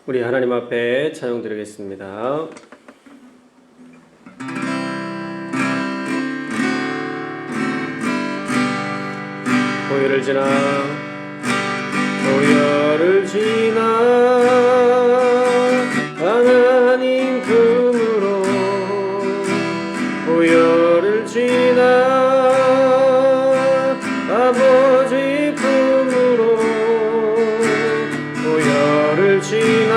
우리 하나님 앞에 찬양드리겠습니다. 보혈을 지나 하나님 품으로 보혈을 지나 아버지 품으로 보혈을 지나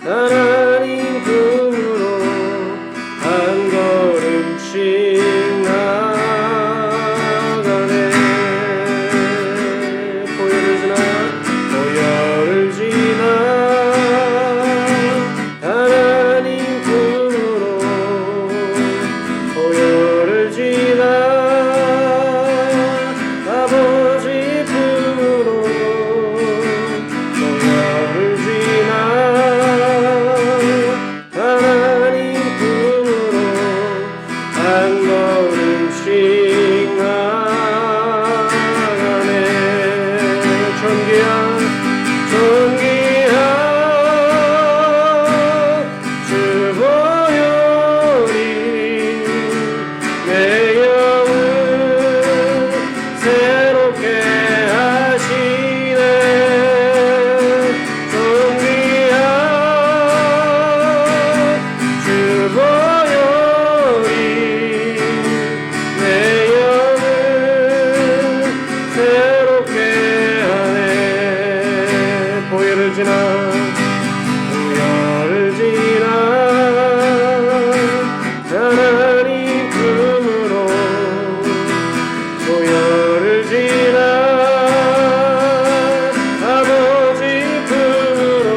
하나님 품으로 한 걸음씩 나가네. 보혈을 지나 하나님 품으로 보혈을 지나 아버지 품으로 보혈을 지나 하나님 품으로 한 걸음씩 나가네. 존귀한 주 보혈이 내 영을 새롭게 하시네. 존귀한 주 보혈이 내 영을 새롭게 하네. 보혈을 지나 하나님 품으로 보혈을 지나 아버지 품으로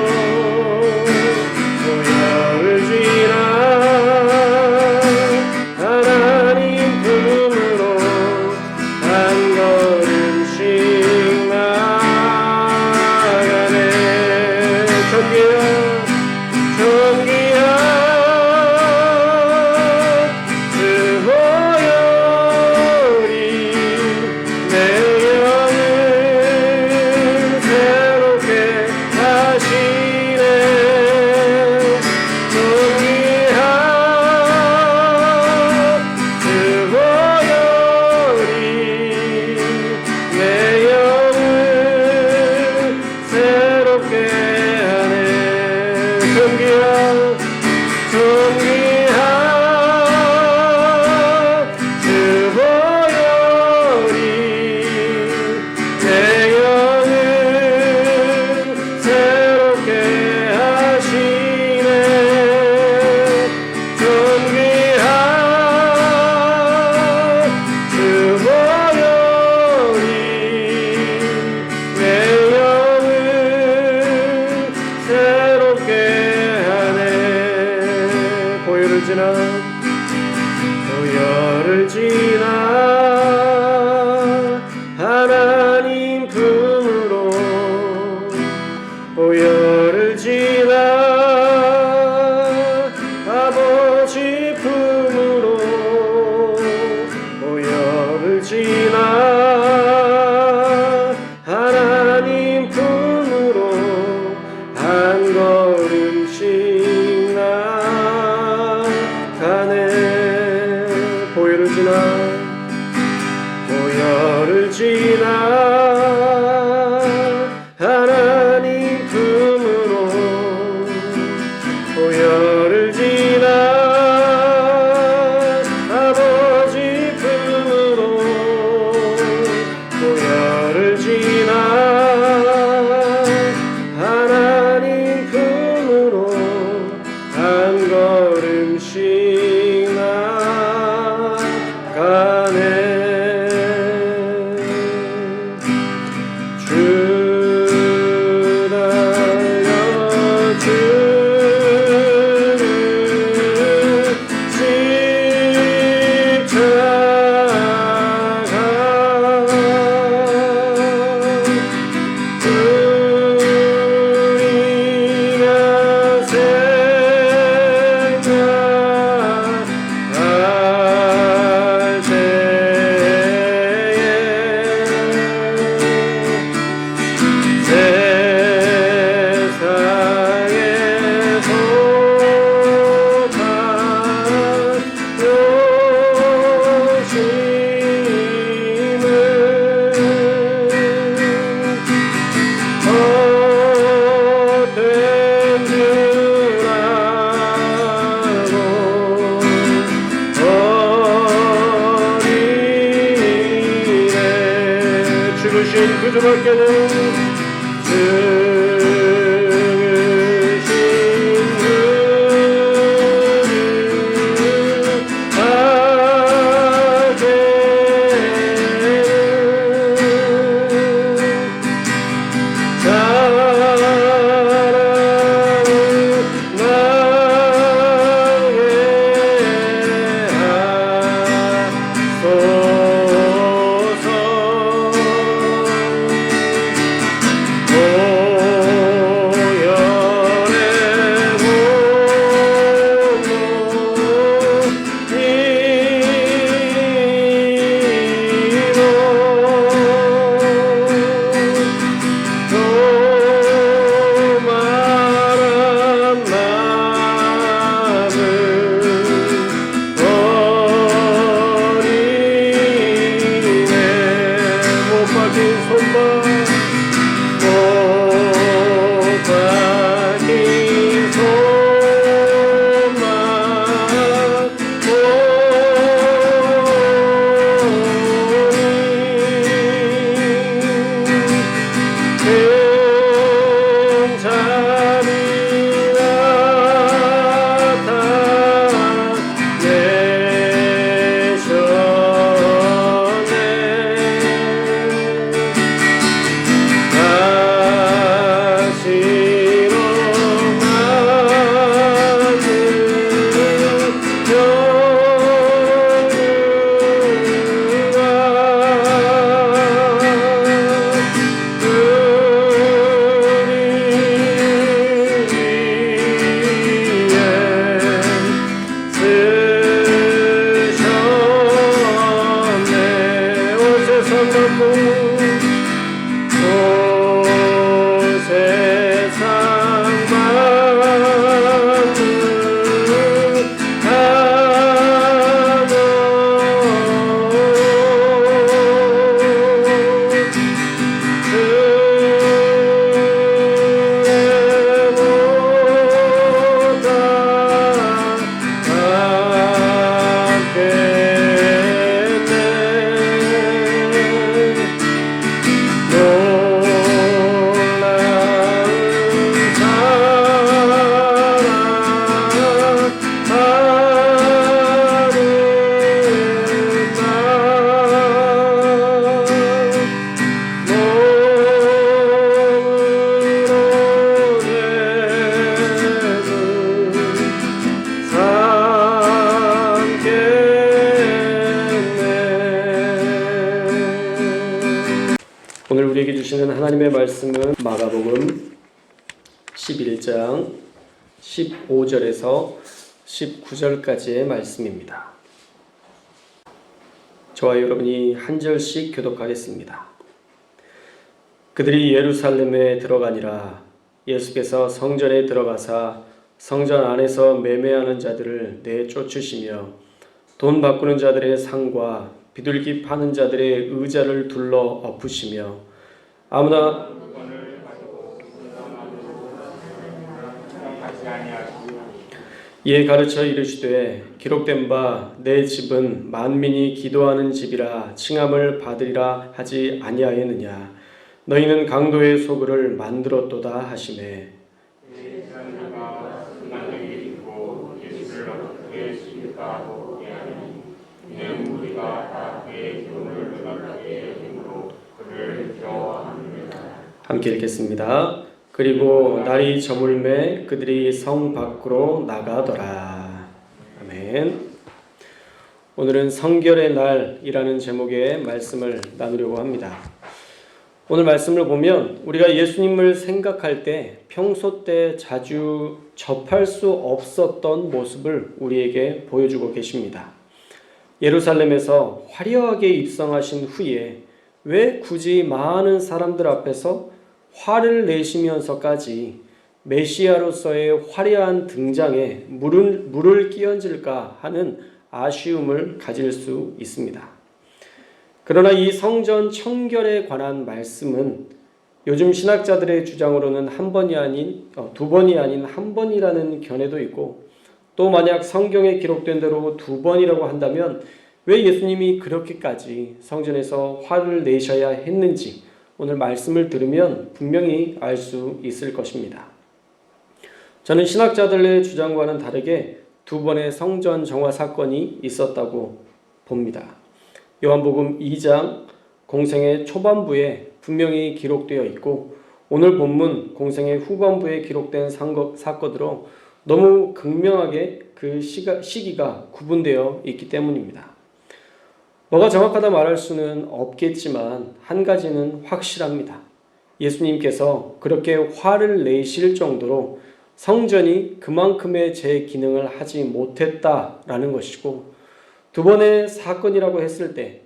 보혈을 지나 하나님 품으로 한 걸음씩 나가네. 존귀한 주 보혈이 내 영을 새롭게 하시네. 존귀한 주 보혈이 내 영을 새롭게 하네. 존귀한 주 보혈이 내 영을 새롭게 하시네. 존귀한 주 보혈이 내 영을 새롭게 하네. 보혈을 지나 하나님 품으로 보혈을 지나 아버지 품으로 보혈을 지나 하나님 품으로 한 걸음씩 나가네. 보혈을 지나 하나님 품으로 보혈을 지나 아버지 품으로 보혈을 지나 하나님 품으로 한 걸음씩 나가네. 주신 구주밖에는 오늘 우리에게 주시는 하나님의 말씀은 마가복음 11장 15절에서 19절까지의 말씀입니다. 저와 여러분이 한 절씩 교독하겠습니다. 그들이 예루살렘에 들어가니라. 예수께서 성전에 들어가사 성전 안에서 매매하는 자들을 내쫓으시며 돈 바꾸는 자들의 상과 비둘기 파는 자들의 의자를 둘러 엎으시며 아무나 이에 가르쳐 이르시되 기록된 바 내 집은 만민이 기도하는 집이라 칭함을 받으리라 하지 아니하였느냐. 너희는 강도의 소굴을 만들었도다 하시매 함께 읽겠습니다. 그리고 날이 저물매 그들이 성 밖으로 나가더라. 아멘. 오늘은 성결의 날이라는 제목의 말씀을 나누려고 합니다. 오늘 말씀을 보면 우리가 예수님을 생각할 때 평소 때 자주 접할 수 없었던 모습을 우리에게 보여주고 계십니다. 예루살렘에서 화려하게 입성하신 후에 왜 굳이 많은 사람들 앞에서 화를 내시면서까지 메시아로서의 화려한 등장에 물을 끼얹을까 하는 아쉬움을 가질 수 있습니다. 그러나 이 성전 청결에 관한 말씀은 요즘 신학자들의 주장으로는 한 번이 아닌 두 번이 아닌 한 번이라는 견해도 있고, 또 만약 성경에 기록된 대로 두 번이라고 한다면 왜 예수님이 그렇게까지 성전에서 화를 내셔야 했는지, 오늘 말씀을 들으면 분명히 알 수 있을 것입니다. 저는 신학자들의 주장과는 다르게 두 번의 성전 정화 사건이 있었다고 봅니다. 요한복음 2장 공생의 초반부에 분명히 기록되어 있고 오늘 본문 공생의 후반부에 기록된 사건으로 너무 극명하게 그 시기가 구분되어 있기 때문입니다. 뭐가 정확하다 말할 수는 없겠지만 한 가지는 확실합니다. 예수님께서 그렇게 화를 내실 정도로 성전이 그만큼의 제 기능을 하지 못했다라는 것이고 두 번의 사건이라고 했을 때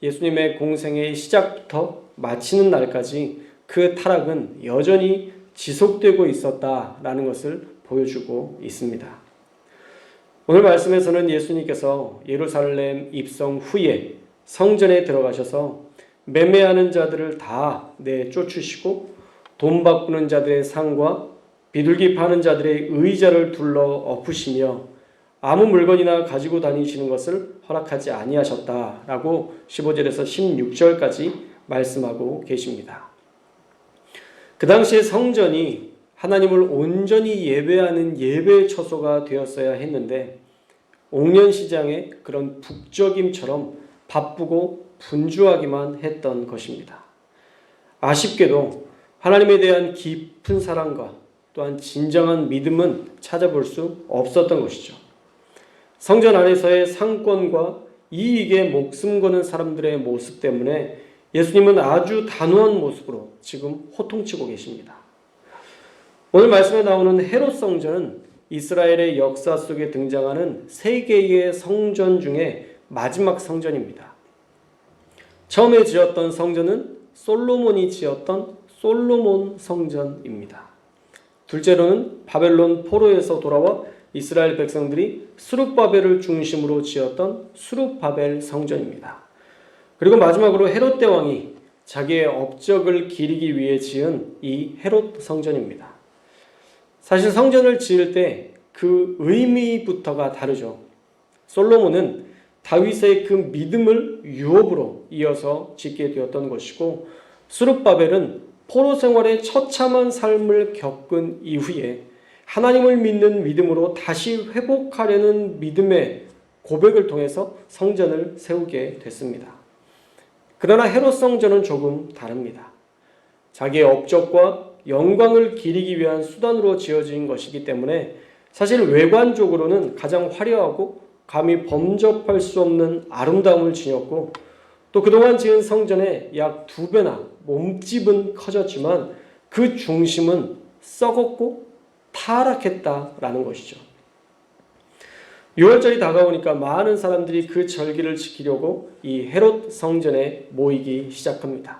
예수님의 공생의 시작부터 마치는 날까지 그 타락은 여전히 지속되고 있었다라는 것을 보여주고 있습니다. 오늘 말씀에서는 예수님께서 예루살렘 입성 후에 성전에 들어가셔서 매매하는 자들을 다 내쫓으시고 돈 바꾸는 자들의 상과 비둘기 파는 자들의 의자를 둘러 엎으시며 아무 물건이나 가지고 다니시는 것을 허락하지 아니하셨다라고 15절에서 16절까지 말씀하고 계십니다. 그 당시에 성전이 하나님을 온전히 예배하는 예배의 처소가 되었어야 했는데 옥련시장의 그런 북적임처럼 바쁘고 분주하기만 했던 것입니다. 아쉽게도 하나님에 대한 깊은 사랑과 또한 진정한 믿음은 찾아볼 수 없었던 것이죠. 성전 안에서의 상권과 이익에 목숨 거는 사람들의 모습 때문에 예수님은 아주 단호한 모습으로 지금 호통치고 계십니다. 오늘 말씀에 나오는 헤롯 성전은 이스라엘의 역사 속에 등장하는 세 개의 성전 중에 마지막 성전입니다. 처음에 지었던 성전은 솔로몬이 지었던 솔로몬 성전입니다. 둘째로는 바벨론 포로에서 돌아와 이스라엘 백성들이 스룹바벨을 중심으로 지었던 스룹바벨 성전입니다. 그리고 마지막으로 헤롯 대왕이 자기의 업적을 기리기 위해 지은 이 헤롯 성전입니다. 사실 성전을 지을 때 그 의미부터가 다르죠. 솔로몬은 다윗의 그 믿음을 유업으로 이어서 짓게 되었던 것이고 스룹바벨은 포로 생활의 처참한 삶을 겪은 이후에 하나님을 믿는 믿음으로 다시 회복하려는 믿음의 고백을 통해서 성전을 세우게 됐습니다. 그러나 헤롯 성전은 조금 다릅니다. 자기의 업적과 영광을 기리기 위한 수단으로 지어진 것이기 때문에 사실 외관적으로는 가장 화려하고 감히 범접할 수 없는 아름다움을 지녔고 또 그동안 지은 성전의 약 2배나 몸집은 커졌지만 그 중심은 썩었고 타락했다라는 것이죠. 6월절이 다가오니까 많은 사람들이 그 절기를 지키려고 이 헤롯 성전에 모이기 시작합니다.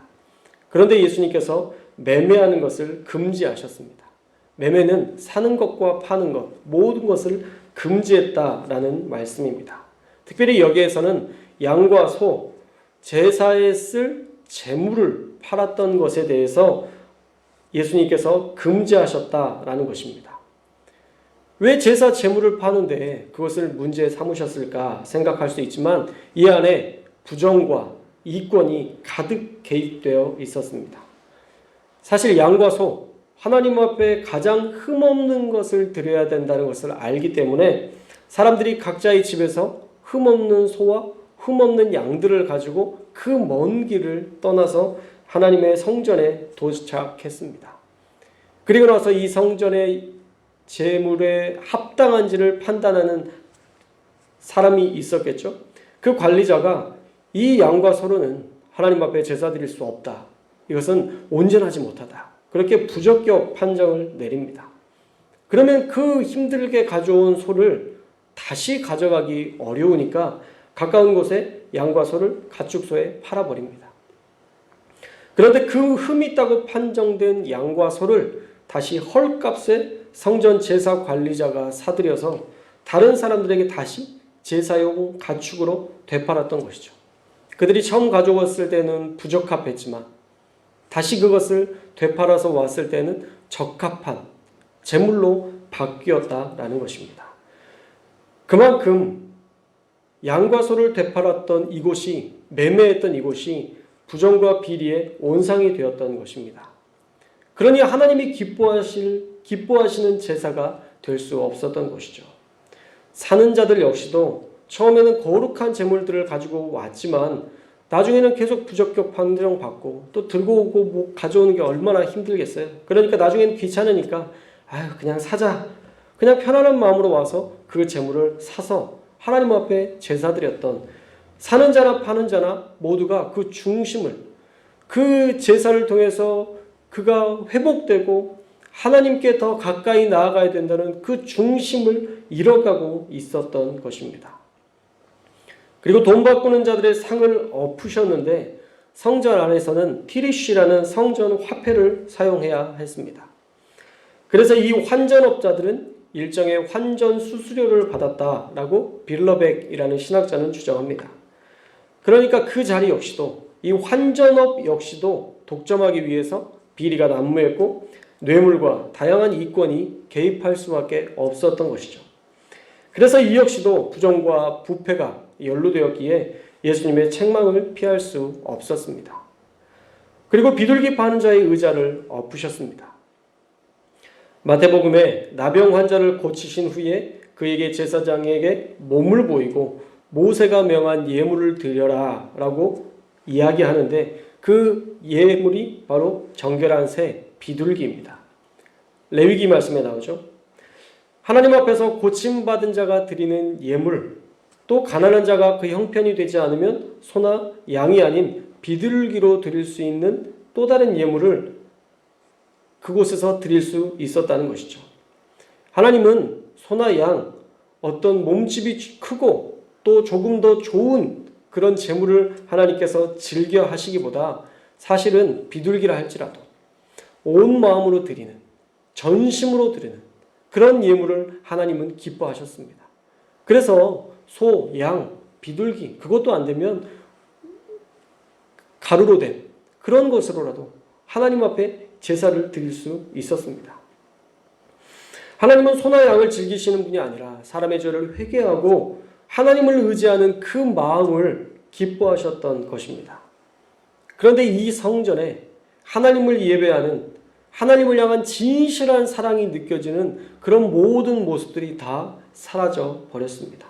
그런데 예수님께서 매매하는 것을 금지하셨습니다. 매매는 사는 것과 파는 것 모든 것을 금지했다라는 말씀입니다. 특별히 여기에서는 양과 소, 제사에 쓸 제물을 팔았던 것에 대해서 예수님께서 금지하셨다라는 것입니다. 왜 제사 제물을 파는데 그것을 문제 삼으셨을까 생각할 수 있지만 이 안에 부정과 이권이 가득 개입되어 있었습니다. 사실 양과 소, 하나님 앞에 가장 흠없는 것을 드려야 된다는 것을 알기 때문에 사람들이 각자의 집에서 흠없는 소와 흠없는 양들을 가지고 그 먼 길을 떠나서 하나님의 성전에 도착했습니다. 그리고 나서 이 성전의 제물에 합당한지를 판단하는 사람이 있었겠죠. 그 관리자가 이 양과 소로는 하나님 앞에 제사 드릴 수 없다. 이것은 온전하지 못하다. 그렇게 부적격 판정을 내립니다. 그러면 그 힘들게 가져온 소를 다시 가져가기 어려우니까 가까운 곳에 양과 소를 가축소에 팔아버립니다. 그런데 그 흠이 있다고 판정된 양과 소를 다시 헐값에 성전 제사 관리자가 사들여서 다른 사람들에게 다시 제사용 가축으로 되팔았던 것이죠. 그들이 처음 가져왔을 때는 부적합했지만 다시 그것을 되팔아서 왔을 때는 적합한 제물로 바뀌었다라는 것입니다. 그만큼 양과 소를 되팔았던 이곳이 매매했던 이곳이 부정과 비리의 온상이 되었던 것입니다. 그러니 하나님이 기뻐하시는 제사가 될 수 없었던 것이죠. 사는 자들 역시도 처음에는 거룩한 제물들을 가지고 왔지만 나중에는 계속 부적격 판정받고 또 들고 오고 뭐 가져오는 게 얼마나 힘들겠어요. 그러니까 나중에는 귀찮으니까 그냥 사자. 그냥 편안한 마음으로 와서 그 제물을 사서 하나님 앞에 제사드렸던 사는 자나 파는 자나 모두가 그 중심을 그 제사를 통해서 그가 회복되고 하나님께 더 가까이 나아가야 된다는 그 중심을 잃어가고 있었던 것입니다. 그리고 돈 바꾸는 자들의 상을 엎으셨는데 성전 안에서는 티리쉬라는 성전 화폐를 사용해야 했습니다. 그래서 이 환전업자들은 일정의 환전 수수료를 받았다라고 빌러백이라는 신학자는 주장합니다. 그러니까 그 자리 역시도 이 환전업 역시도 독점하기 위해서 비리가 난무했고 뇌물과 다양한 이권이 개입할 수밖에 없었던 것이죠. 그래서 이 역시도 부정과 부패가 연루되었기에 예수님의 책망을 피할 수 없었습니다. 그리고 비둘기 파는 자의 의자를 엎으셨습니다. 마태복음에 나병 환자를 고치신 후에 그에게 제사장에게 몸을 보이고 모세가 명한 예물을 드려라 라고 이야기하는데 그 예물이 바로 정결한 새 비둘기입니다. 레위기 말씀에 나오죠. 하나님 앞에서 고침받은 자가 드리는 예물, 또 가난한 자가 그 형편이 되지 않으면 소나 양이 아닌 비둘기로 드릴 수 있는 또 다른 예물을 그곳에서 드릴 수 있었다는 것이죠. 하나님은 소나 양, 어떤 몸집이 크고 또 조금 더 좋은 그런 제물을 하나님께서 즐겨 하시기보다 사실은 비둘기라 할지라도 온 마음으로 드리는, 전심으로 드리는 그런 예물을 하나님은 기뻐하셨습니다. 그래서 소, 양, 비둘기 그것도 안 되면 가루로 된 그런 것으로라도 하나님 앞에 제사를 드릴 수 있었습니다. 하나님은 소나 양을 즐기시는 분이 아니라 사람의 죄를 회개하고 하나님을 의지하는 그 마음을 기뻐하셨던 것입니다. 그런데 이 성전에 하나님을 예배하는 하나님을 향한 진실한 사랑이 느껴지는 그런 모든 모습들이 다 사라져 버렸습니다.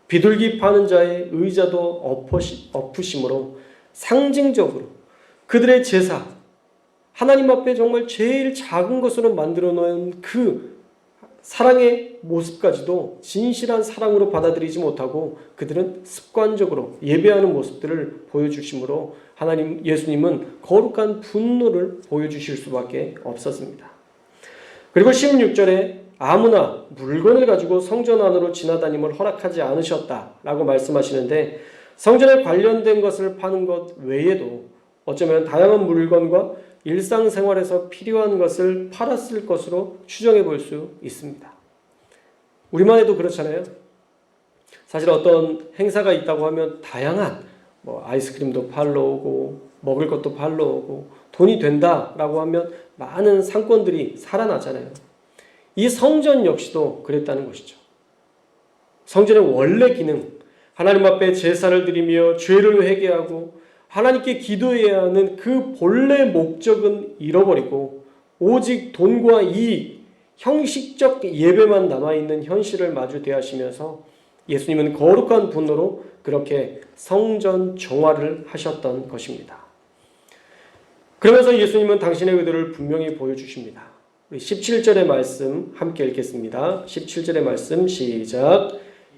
비둘기 파는 자의 의자도 엎으심으로 상징적으로 그들의 제사, 하나님 앞에 정말 제일 작은 것으로 만들어 놓은 그 사랑의 모습까지도 진실한 사랑으로 받아들이지 못하고 그들은 습관적으로 예배하는 모습들을 보여주심으로 하나님 예수님은 거룩한 분노를 보여주실 수밖에 없었습니다. 그리고 16절에 아무나 물건을 가지고 성전 안으로 지나다님을 허락하지 않으셨다라고 말씀하시는데 성전에 관련된 것을 파는 것 외에도 어쩌면 다양한 물건과 일상생활에서 필요한 것을 팔았을 것으로 추정해 볼 수 있습니다. 우리만 해도 그렇잖아요. 사실 어떤 행사가 있다고 하면 다양한 아이스크림도 팔러 오고 먹을 것도 팔러 오고 돈이 된다라고 하면 많은 상권들이 살아나잖아요. 이 성전 역시도 그랬다는 것이죠. 성전의 원래 기능, 하나님 앞에 제사를 드리며 죄를 회개하고 하나님께 기도해야 하는 그 본래 목적은 잃어버리고 오직 돈과 이익, 형식적 예배만 남아있는 현실을 마주 대하시면서 예수님은 거룩한 분노로 그렇게 성전 정화를 하셨던 것입니다. 그러면서 예수님은 당신의 의도를 분명히 보여주십니다. 우리 17절의 말씀 함께 읽겠습니다. 17절의 말씀 시작.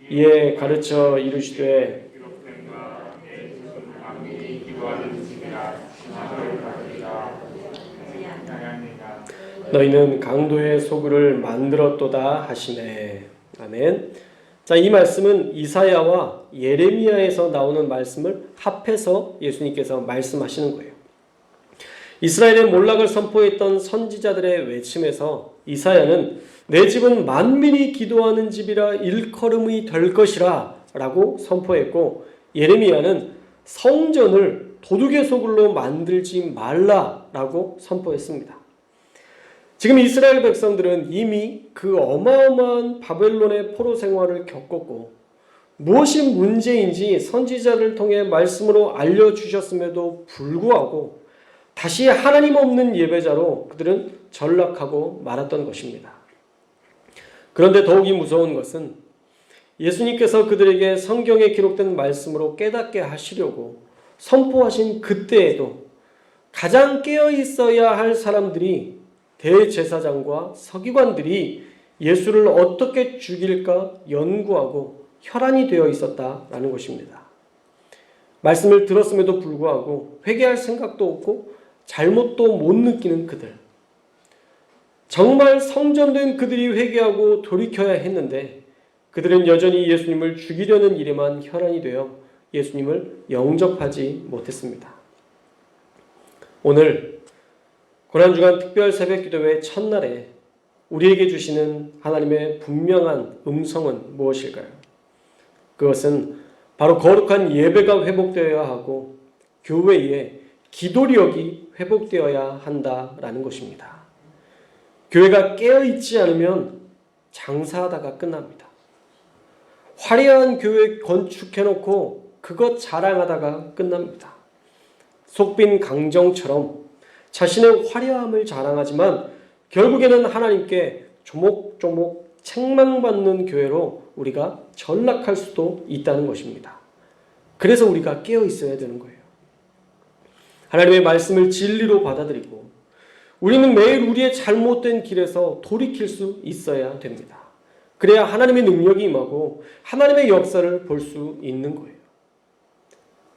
이에 가르쳐 이르시되 너희는 강도의 소굴을 만들었도다 하시네. 아멘. 자, 이 말씀은 이사야와 예레미야에서 나오는 말씀을 합해서 예수님께서 말씀하시는 거예요. 이스라엘의 몰락을 선포했던 선지자들의 외침에서 이사야는 내 집은 만민이 기도하는 집이라 일컬음이 될 것이라 라고 선포했고 예레미야는 성전을 도둑의 소굴로 만들지 말라라고 선포했습니다. 지금 이스라엘 백성들은 이미 그 어마어마한 바벨론의 포로 생활을 겪었고 무엇이 문제인지 선지자를 통해 말씀으로 알려주셨음에도 불구하고 다시 하나님 없는 예배자로 그들은 전락하고 말았던 것입니다. 그런데 더욱이 무서운 것은 예수님께서 그들에게 성경에 기록된 말씀으로 깨닫게 하시려고 선포하신 그때에도 가장 깨어 있어야 할 사람들이 대제사장과 서기관들이 예수를 어떻게 죽일까 연구하고 혈안이 되어 있었다라는 것입니다. 말씀을 들었음에도 불구하고 회개할 생각도 없고 잘못도 못 느끼는 그들. 정말 성전된 그들이 회개하고 돌이켜야 했는데 그들은 여전히 예수님을 죽이려는 일에만 혈안이 되어 예수님을 영접하지 못했습니다. 오늘 고난주간 특별 새벽기도회 첫날에 우리에게 주시는 하나님의 분명한 음성은 무엇일까요? 그것은 바로 거룩한 예배가 회복되어야 하고 교회의 기도력이 회복되어야 한다라는 것입니다. 교회가 깨어있지 않으면 장사하다가 끝납니다. 화려한 교회 건축해놓고 그것 자랑하다가 끝납니다. 속빈 강정처럼 자신의 화려함을 자랑하지만 결국에는 하나님께 조목조목 책망받는 교회로 우리가 전락할 수도 있다는 것입니다. 그래서 우리가 깨어 있어야 되는 거예요. 하나님의 말씀을 진리로 받아들이고 우리는 매일 우리의 잘못된 길에서 돌이킬 수 있어야 됩니다. 그래야 하나님의 능력이 임하고 하나님의 역사를 볼 수 있는 거예요.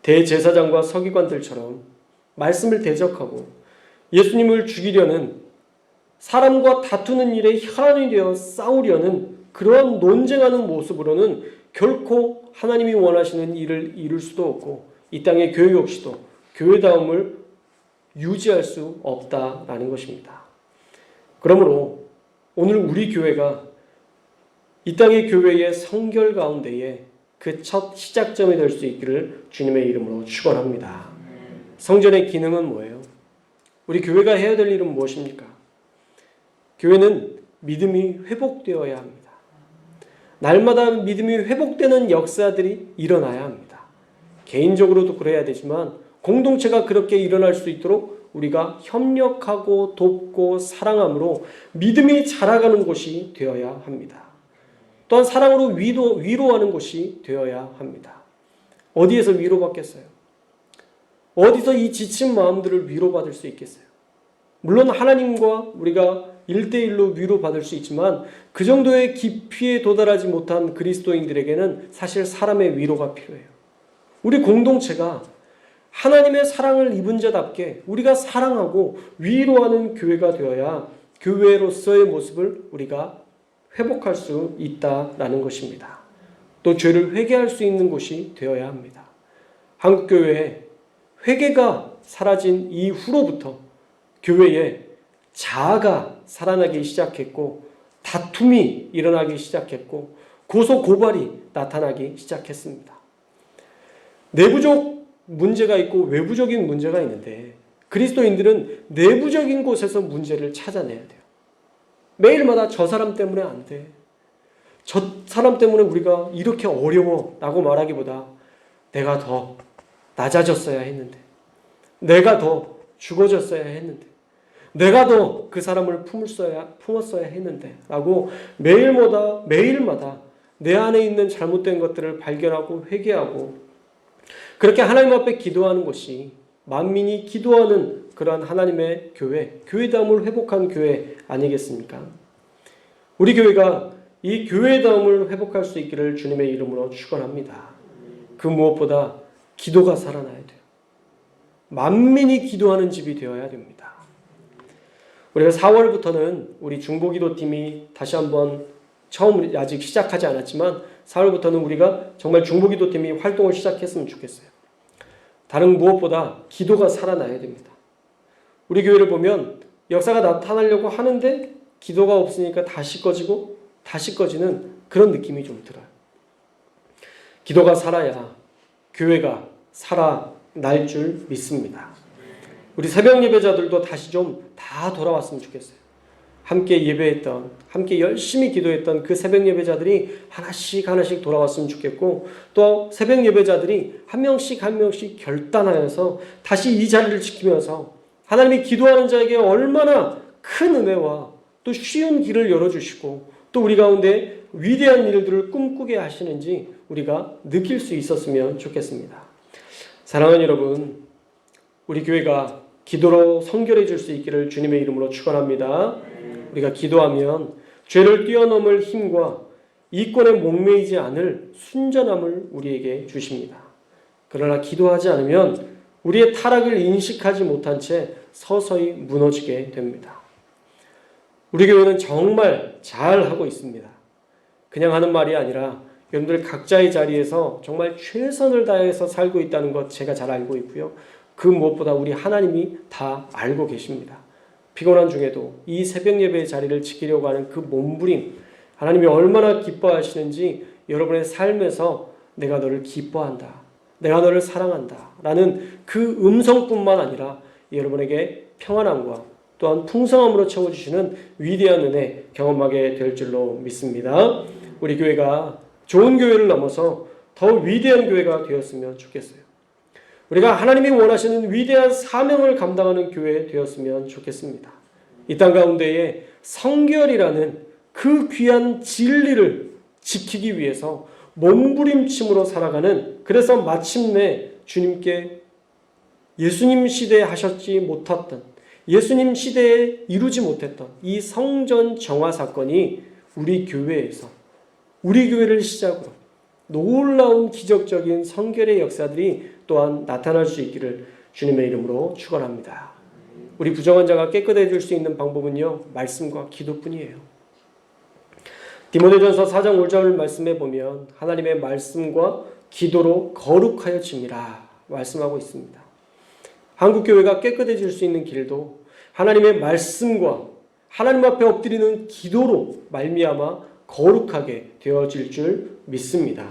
대제사장과 서기관들처럼 말씀을 대적하고 예수님을 죽이려는 사람과 다투는 일에 혈안이 되어 싸우려는 그러한 논쟁하는 모습으로는 결코 하나님이 원하시는 일을 이룰 수도 없고 이 땅의 교회 역시도 교회다움을 유지할 수 없다라는 것입니다. 그러므로 오늘 우리 교회가 이 땅의 교회의 성결 가운데에 그 첫 시작점이 될 수 있기를 주님의 이름으로 축원합니다. 성전의 기능은 뭐예요? 우리 교회가 해야 될 일은 무엇입니까? 교회는 믿음이 회복되어야 합니다. 날마다 믿음이 회복되는 역사들이 일어나야 합니다. 개인적으로도 그래야 되지만 공동체가 그렇게 일어날 수 있도록 우리가 협력하고 돕고 사랑함으로 믿음이 자라가는 곳이 되어야 합니다. 또한 사랑으로 위로하는 곳이 되어야 합니다. 어디에서 위로받겠어요? 어디서 이 지친 마음들을 위로받을 수 있겠어요? 물론 하나님과 우리가 1대1로 위로받을 수 있지만 그 정도의 깊이에 도달하지 못한 그리스도인들에게는 사실 사람의 위로가 필요해요. 우리 공동체가 하나님의 사랑을 입은 자답게 우리가 사랑하고 위로하는 교회가 되어야 교회로서의 모습을 우리가 회복할 수 있다라는 것입니다. 또 죄를 회개할 수 있는 곳이 되어야 합니다. 한국교회에 회개가 사라진 이후로부터 교회에 자아가 살아나기 시작했고 다툼이 일어나기 시작했고 고소고발이 나타나기 시작했습니다. 내부적 문제가 있고 외부적인 문제가 있는데 그리스도인들은 내부적인 곳에서 문제를 찾아내야 돼요. 매일마다 저 사람 때문에 안 돼. 저 사람 때문에 우리가 이렇게 어려워 라고 말하기보다 내가 더 낮아졌어야 했는데 내가 더 죽어졌어야 했는데 내가 더 그 사람을 품었어야 했는데 라고 매일마다 내 안에 있는 잘못된 것들을 발견하고 회개하고 그렇게 하나님 앞에 기도하는 것이 만민이 기도하는 그러한 하나님의 교회다움을 회복한 교회 아니겠습니까? 우리 교회가 이 교회다움을 회복할 수 있기를 주님의 이름으로 축원합니다. 그 무엇보다 기도가 살아나야 돼요. 만민이 기도하는 집이 되어야 됩니다. 우리가 4월부터는 우리 중보기도팀이 다시 한번 처음 아직 시작하지 않았지만 4월부터는 우리가 정말 중보기도팀이 활동을 시작했으면 좋겠어요. 다른 무엇보다 기도가 살아나야 됩니다. 우리 교회를 보면 역사가 나타나려고 하는데 기도가 없으니까 다시 꺼지는 그런 느낌이 좀 들어요. 기도가 살아야 교회가 살아날 줄 믿습니다. 우리 새벽 예배자들도 다시 좀 다 돌아왔으면 좋겠어요. 함께 예배했던, 함께 열심히 기도했던 그 새벽 예배자들이 하나씩 돌아왔으면 좋겠고, 또 새벽 예배자들이 한 명씩 결단하여서 다시 이 자리를 지키면서 하나님이 기도하는 자에게 얼마나 큰 은혜와 또 쉬운 길을 열어주시고 또 우리 가운데 위대한 일들을 꿈꾸게 하시는지 우리가 느낄 수 있었으면 좋겠습니다. 사랑하는 여러분, 우리 교회가 기도로 성결해 줄 수 있기를 주님의 이름으로 축원합니다. 우리가 기도하면 죄를 뛰어넘을 힘과 이권에 목매이지 않을 순전함을 우리에게 주십니다. 그러나 기도하지 않으면 우리의 타락을 인식하지 못한 채 서서히 무너지게 됩니다. 우리 교회는 정말 잘하고 있습니다. 그냥 하는 말이 아니라 여러분들 각자의 자리에서 정말 최선을 다해서 살고 있다는 것 제가 잘 알고 있고요. 그 무엇보다 우리 하나님이 다 알고 계십니다. 피곤한 중에도 이 새벽 예배의 자리를 지키려고 하는 그 몸부림, 하나님이 얼마나 기뻐하시는지 여러분의 삶에서 내가 너를 기뻐한다, 내가 너를 사랑한다 라는 그 음성뿐만 아니라 여러분에게 평안함과 또한 풍성함으로 채워주시는 위대한 은혜 경험하게 될 줄로 믿습니다. 우리 교회가 좋은 교회를 넘어서 더 위대한 교회가 되었으면 좋겠어요. 우리가 하나님이 원하시는 위대한 사명을 감당하는 교회 되었으면 좋겠습니다. 이 땅 가운데에 성결이라는 그 귀한 진리를 지키기 위해서 몸부림침으로 살아가는, 그래서 마침내 주님께 예수님 시대에 하셨지 못했던, 예수님 시대에 이루지 못했던 이 성전 정화 사건이 우리 교회에서, 우리 교회를 시작으로 놀라운 기적적인 성결의 역사들이 또한 나타날 수 있기를 주님의 이름으로 축원합니다. 우리 부정한 자가 깨끗해질 수 있는 방법은요, 말씀과 기도뿐이에요. 디모데전서 4장 5절 말씀에 보면 하나님의 말씀과 기도로 거룩하여짐이라 말씀하고 있습니다. 한국교회가 깨끗해질 수 있는 길도 하나님의 말씀과 하나님 앞에 엎드리는 기도로 말미암아 거룩하게 되어질 줄 믿습니다.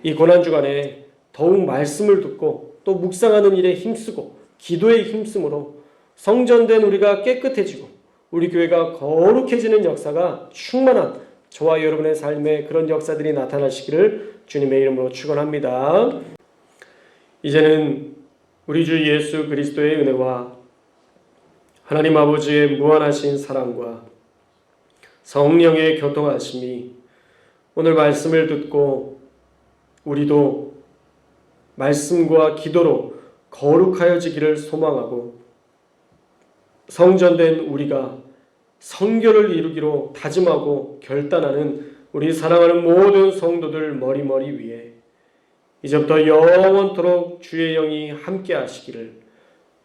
이 고난주간에 더욱 말씀을 듣고 또 묵상하는 일에 힘쓰고 기도에 힘쓰므로 성전된 우리가 깨끗해지고 우리 교회가 거룩해지는 역사가 충만한 저와 여러분의 삶에 그런 역사들이 나타나시기를 주님의 이름으로 축원합니다. 이제는 우리 주 예수 그리스도의 은혜와 하나님 아버지의 무한하신 사랑과 성령의 교통하심이 오늘 말씀을 듣고 우리도 말씀과 기도로 거룩하여지기를 소망하고 성전된 우리가 성결을 이루기로 다짐하고 결단하는 우리 사랑하는 모든 성도들 머리머리 위에 이제부터 영원토록 주의 영이 함께 하시기를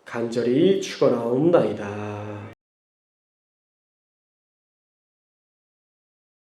간절히 축원하옵나이다.